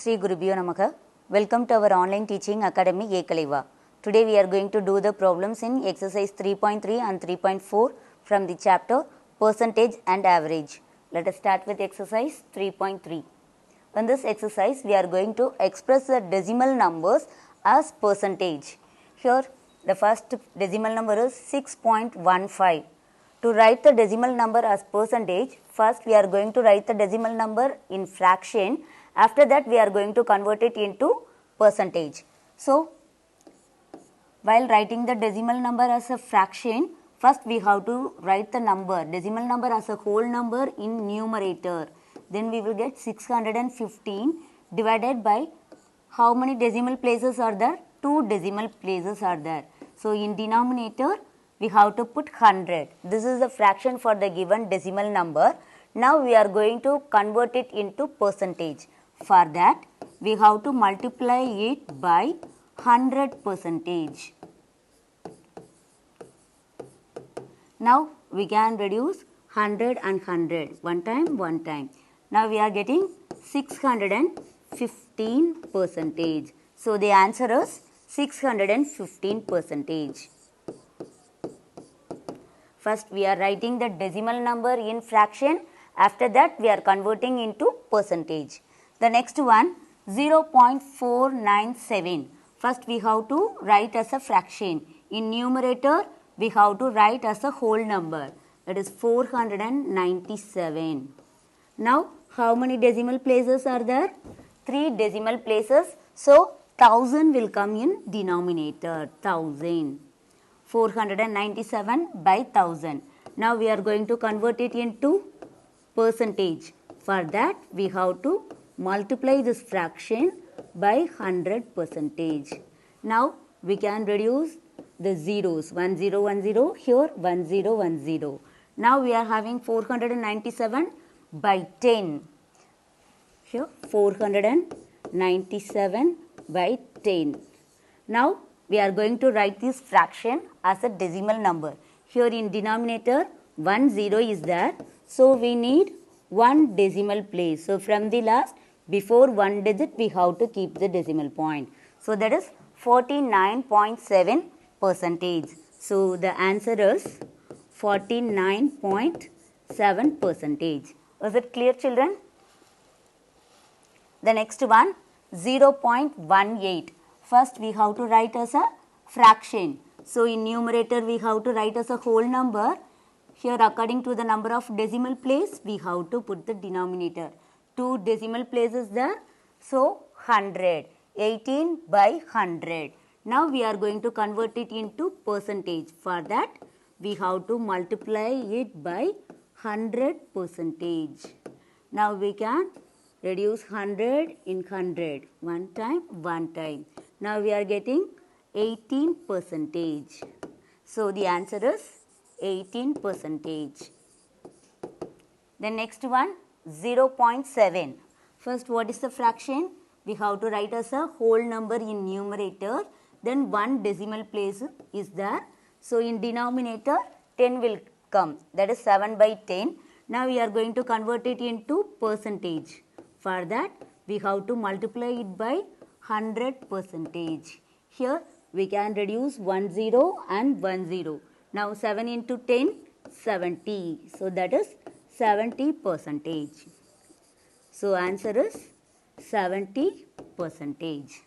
Sri Gurubhyo Namaha. Welcome to our online teaching academy Ekalaiva. Today we are going to do the problems in exercise 3.3 and 3.4 from the chapter percentage and average. Let us start with exercise 3.3. In this exercise we are going to express the decimal numbers as percentage. Here the first decimal number is 6.15. To write the decimal number as percentage, first we are going to write the decimal number in fraction. After that we are going to convert it into percentage. So, while writing the decimal number as a fraction, first we have to write the number, decimal number as a whole number in numerator. Then we will get 615 divided by how many decimal places are there? 2 decimal places are there. So, in denominator we have to put 100. This is the fraction for the given decimal number. Now we are going to convert it into percentage. For that we have to multiply it by 100 percentage. Now we can reduce 100 and 100 one time. Now we are getting 615 percentage. So the answer is 615 percentage. First we are writing the decimal number in fraction. After that we are converting into percentage. The next one 0.497. First we have to write as a fraction. In numerator we have to write as a whole number. That is 497. Now how many decimal places are there? 3 decimal places. So 1000 will come in denominator. 1000. 497 by 1000. Now we are going to convert it into percentage. For that we have to multiply this fraction by 100 percentage. Now we can reduce the zeros. 1010 here 1010. Now we are having 497 by 10. Here 497 by 10. Now we are going to write this fraction as a decimal number. Here in denominator 10 is there. So we need one decimal place. So from the last before one digit we have to keep the decimal point. So that is 49.7 percentage. So the answer is 49.7 percentage. Was it clear, children? The next one 0.18. First we have to write as a fraction. So in numerator we have to write as a whole number. Here according to the number of decimal place we have to put the denominator. 2 decimal places there. So 100. 18 by 100. Now we are going to convert it into percentage. For that we have to multiply it by 100 percentage. Now we can reduce 100 in 100. One time. Now we are getting 18 percentage. So the answer is 18 percentage. The next one 0.7. First what is the fraction? We have to write as a whole number in numerator. Then 1 decimal place is there. So in denominator 10 will come. That is 7 by 10. Now we are going to convert it into percentage. For that we have to multiply it by 100 percentage. Here we can reduce 10 and 10. Now 7 into 10, 70. So that is 70 percentage. So answer is 70 percentage.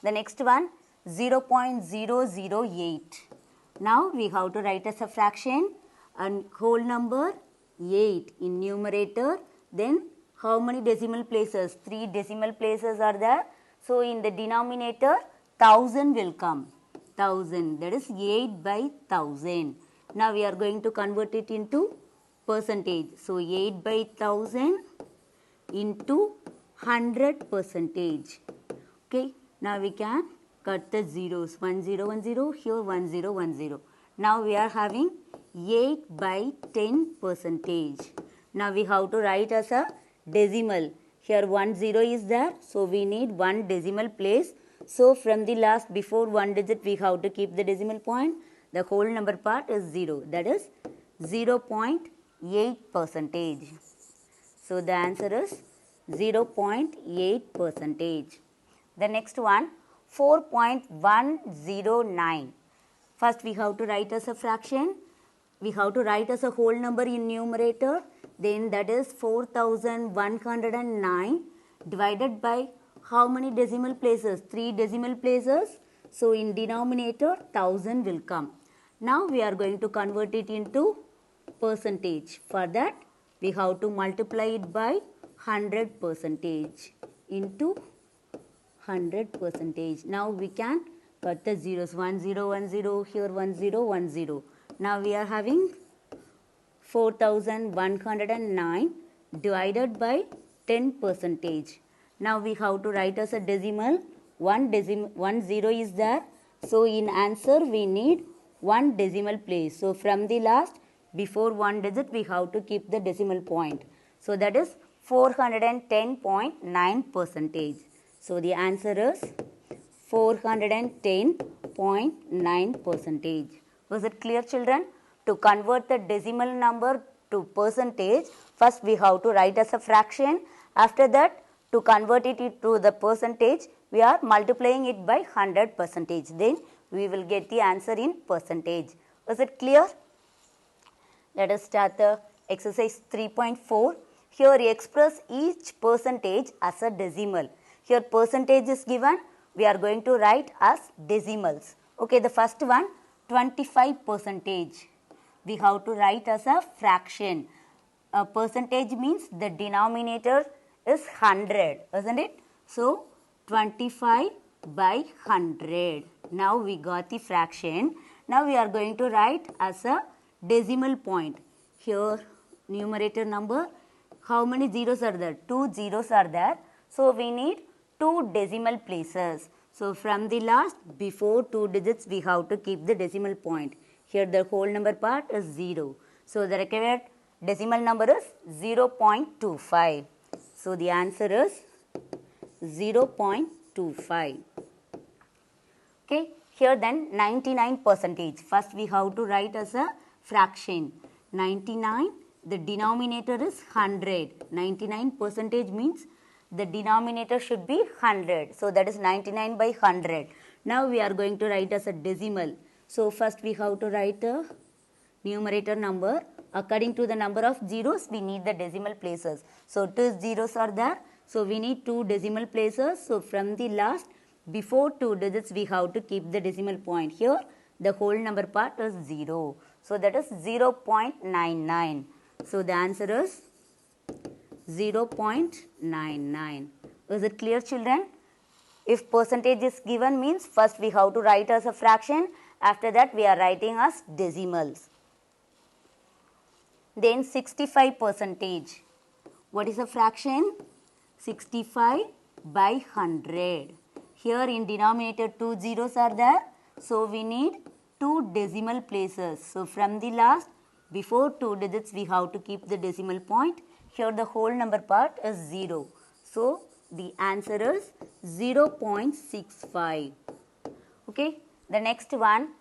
The next one 0.008. Now we have to write as a fraction and whole number 8 in numerator. Then how many decimal places? 3 decimal places are there. So in the denominator 1000 will come. 1000, that is 8 by 1000. Now we are going to convert it into percentage. So 8 by 1000 into 100 percentage. Okay. Now we can cut the zeros. 1010 here 1010. Now we are having 8 by 10 percentage. Now we have to write as a decimal. Here 10 is there. So we need one decimal place. So from the last before one digit we have to keep the decimal point. The whole number part is 0. That is 0.8 percentage. So the answer is 0.8 percentage. The next one, 4.109. First we have to write as a fraction. We have to write as a whole number in numerator. Then that is 4109 divided by how many decimal places? 3 decimal places. So in denominator 1000 will come. Now we are going to convert it into percentage. For that we have to multiply it by 100 percentage into 100 percentage. Now we can cut the zeros, 1010, here 1010. Now we are having 4109 divided by 10 percentage. Now we have to write as a decimal. One zero is there. So in answer we need one decimal place. So from the last, before one digit we have to keep the decimal point. So that is 410.9 percentage. So the answer is 410.9 percentage. Was it clear, children? To convert the decimal number to percentage, first we have to write as a fraction. After that, to convert it to the percentage, we are multiplying it by 100 percentage. Then we will get the answer in percentage. Was it clear? Let us start the exercise 3.4. Here express each percentage as a decimal. Here percentage is given. We are going to write as decimals. Okay, the first one, 25 percentage. We have to write as a fraction. A percentage means the denominator is 100, isn't it? So 25 by 100. Now we got the fraction. Now we are going to write as a decimal point. Here numerator number, how many zeros are there? 2 zeros are there. So we need 2 decimal places. So from the last, before 2 digits we have to keep the decimal point. Here the whole number part is 0. So the required decimal number is 0.25. So the answer is 0.25. Okay, here then 99 percentage. First we have to write as a fraction. 99, the denominator is 100. 99 percentage means the denominator should be 100. So that is 99 by 100. Now we are going to write as a decimal. So first we have to write a numerator number. According to the number of zeros, we need the decimal places. So 2 zeros are there. So we need 2 decimal places. So from the last, before 2 digits, we have to keep the decimal point. Here the whole number part is 0. So that is 0.99. So the answer is 0.99. Is it clear, children? If percentage is given means first we have to write as a fraction. After that we are writing as decimals. Then 65 percentage. What is a fraction? 65 by 100. Here in denominator 2 zeros are there. So we need 2 decimal places. So from the last, before 2 digits we have to keep the decimal point. Here the whole number part is 0. So the answer is 0.65. Okay. The next one,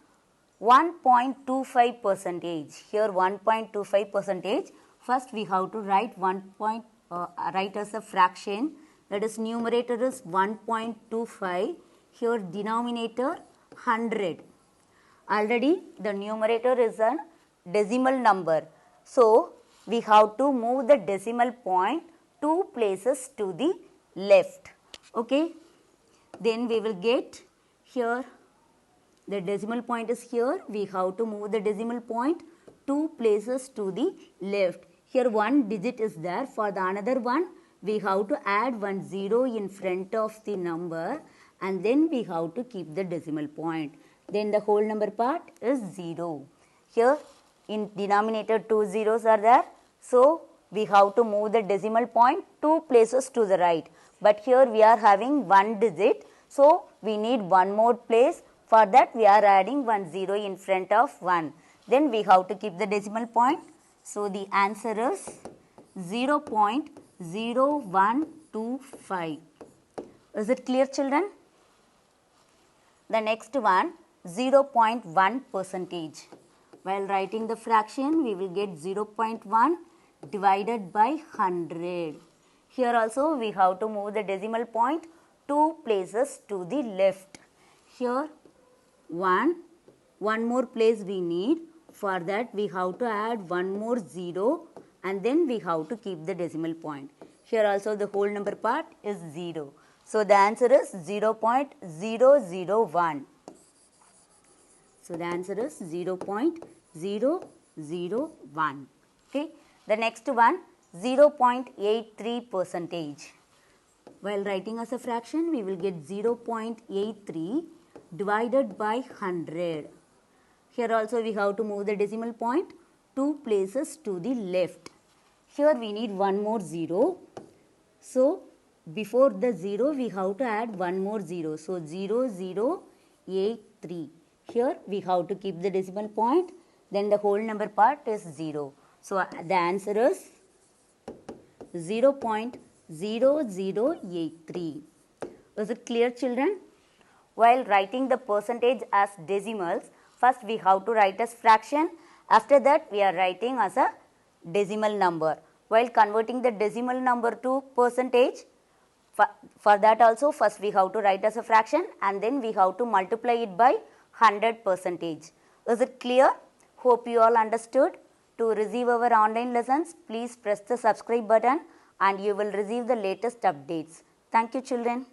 1.25 percentage. Here 1.25 percentage. First we have to write write as a fraction. That is numerator is 1.25. Here denominator 100. Already the numerator is a decimal number. So we have to move the decimal point 2 places to the left. Okay. Then we will get here the decimal point is here. We have to move the decimal point 2 places to the left. Here 1 digit is there. For the another one, we have to add 1 0 in front of the number and then we have to keep the decimal point. Then the whole number part is 0. Here in denominator 2 zeros are there. So we have to move the decimal point 2 places to the right. But here we are having 1 digit. So we need one more place. For that we are adding 1 0 in front of 1. Then we have to keep the decimal point. So the answer is 0.0125. Is it clear, children? The next one, 0.1 percentage. While writing the fraction, we will get 0.1 divided by 100. Here also we have to move the decimal point 2 places to the left. Here one more place we need. For that we have to add one more 0 and then we have to keep the decimal point. Here also the whole number part is 0. So the answer is 0.001. So the answer is 0.001. Okay. The next one 0.83 percentage. While writing as a fraction, we will get 0.83 divided by 100. Here also we have to move the decimal point 2 places to the left. Here we need one more 0. So before the 0 we have to add one more 0. So 0083. Here we have to keep the decimal point, then the whole number part is 0. So the answer is 0.0083. Was it clear, children? While writing the percentage as decimals, first we have to write as fraction. After that we are writing as a decimal number. While converting the decimal number to percentage, for that also first we have to write as a fraction and then we have to multiply it by 100%. Is it clear? Hope you all understood. To receive our online lessons, please press the subscribe button and you will receive the latest updates. Thank you, children.